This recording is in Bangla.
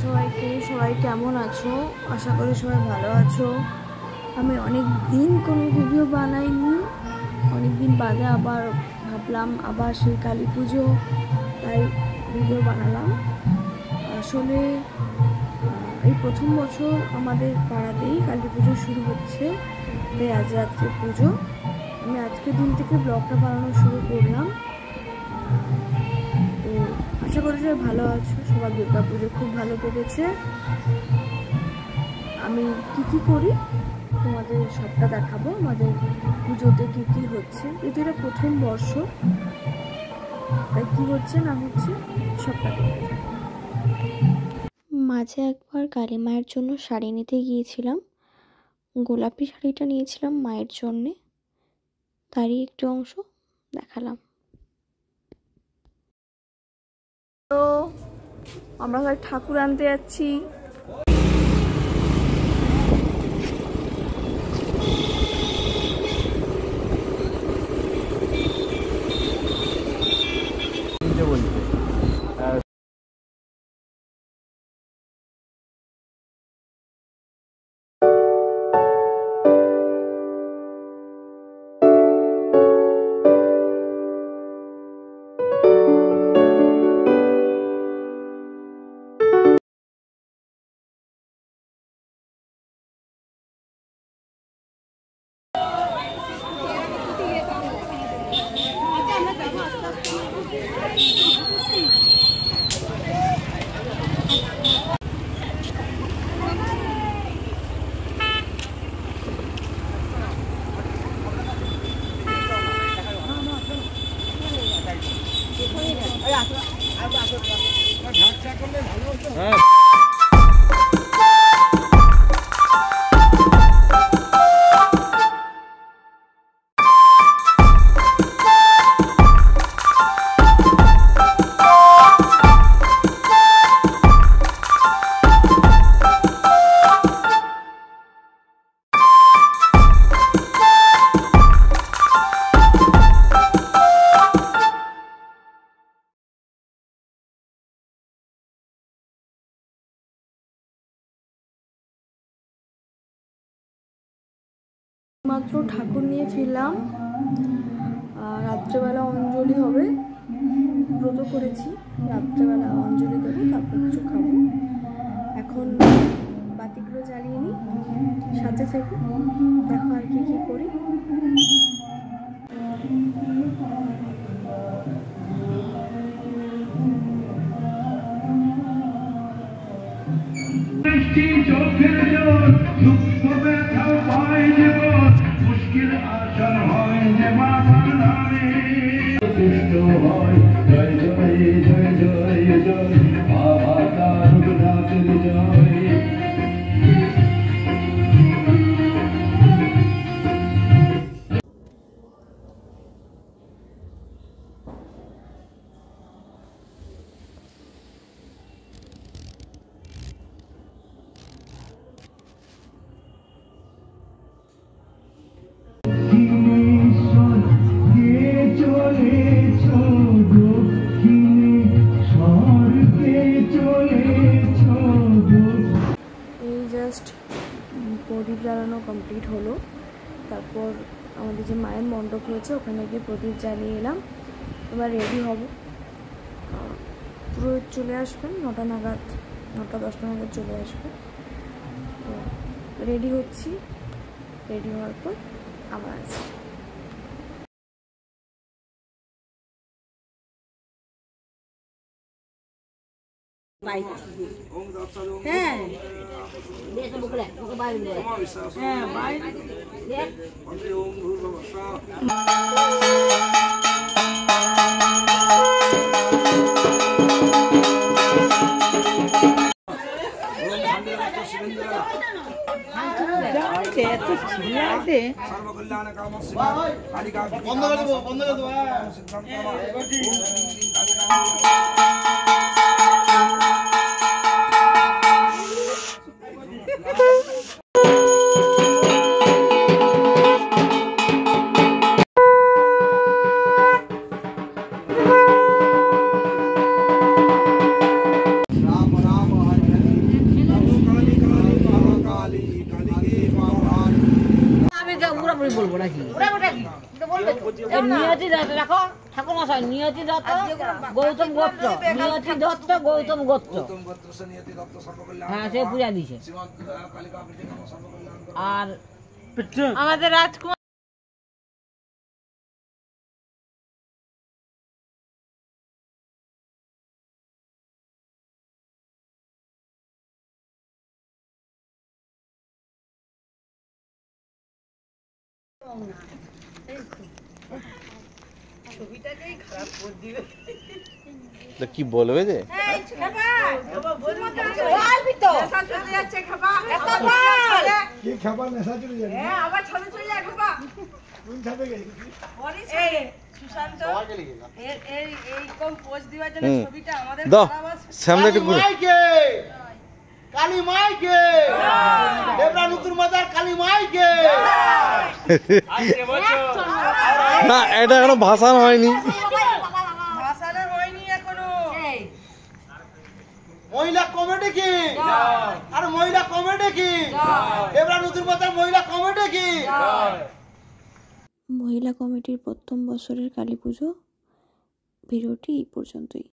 সবাইকে, সবাই কেমন আছো? আশা করি সবাই ভালো আছো। আমি অনেক দিন কোনো ভিডিও বানাইনি, অনেক দিন বাদে আবার ভাবলাম আবার সেই কালী পুজো, তাই ভিডিও বানালাম। আসলে এই প্রথম বছর আমাদের পাড়াতেই কালী পুজো শুরু হচ্ছে, তাই আজ রাত্রে পুজো। আমি আজকের দিন থেকে ব্লগটা বানানো শুরু করলাম। তো আশা করি সবাই ভালো আছো, সবার দুর্গা পুজো খুব ভালো কেটেছে। আমি কি করি তোমাদের সবটা দেখাবো, আমাদের পুজোতে কি হচ্ছে। যেহেতু এটা প্রথম বর্ষ, তাই কি হচ্ছে না হচ্ছে সবটা দেখতে থাকবো। মাঝে একবার কালী মায়ের জন্য শাড়ি নিতে গিয়েছিলাম, গোলাপি শাড়িটা নিয়েছিলাম মায়ের জন্যে, তারই একটু অংশ দেখালাম। তো আমরা সবাই ঠাকুর আনতে যাচ্ছি। মাত্র ঠাকুর নিয়ে ফিরলাম। রাত্রেবেলা অঞ্জলি হবে, ব্রত করেছি, রাত্রেবেলা অঞ্জলি দেবো, তারপর কিছু খাবো। এখন বাতিগুলো জ্বালিয়ে নিই, সাথে থেকে দেখো আর কি করি। প্রদীপ জ্বালানো কমপ্লিট হলো, তারপর আমাদের যে মায়ের মণ্ডপ হয়েছে ওখানে গিয়ে প্রদীপ জ্বালিয়ে এলাম। এবার রেডি হব, পুরো চলে আসবেন 9টা নাগাদ, 9টা 10টা নাগাদ চলে আসবে। তো রেডি হচ্ছি, রেডি হওয়ার পর আবার আসছি। হ্যাঁ নিয়তি দত্ত দেখো ঠাকুর মশাই, নিয়তি দত্ত গৌতম গোত্র, নিয়তি দত্ত গৌতম গোত্র। হ্যাঁ, সে পূজা দিছে। আর আমাদের রাজকুমার কি বলবে যে কালী মাইকে দেবরা নতুন মাজার কালী মাইকে। না, এটা এখনো ভাসানো হয়নি। মহিলা কমিটি কি? আর মহিলা কমিটি কি? দেবরা নতুন মাজার মহিলা কমিটি কি? মহিলা কমিটির প্রথম বছরের কালী পুজো ভিডিওটি এই পর্যন্তই।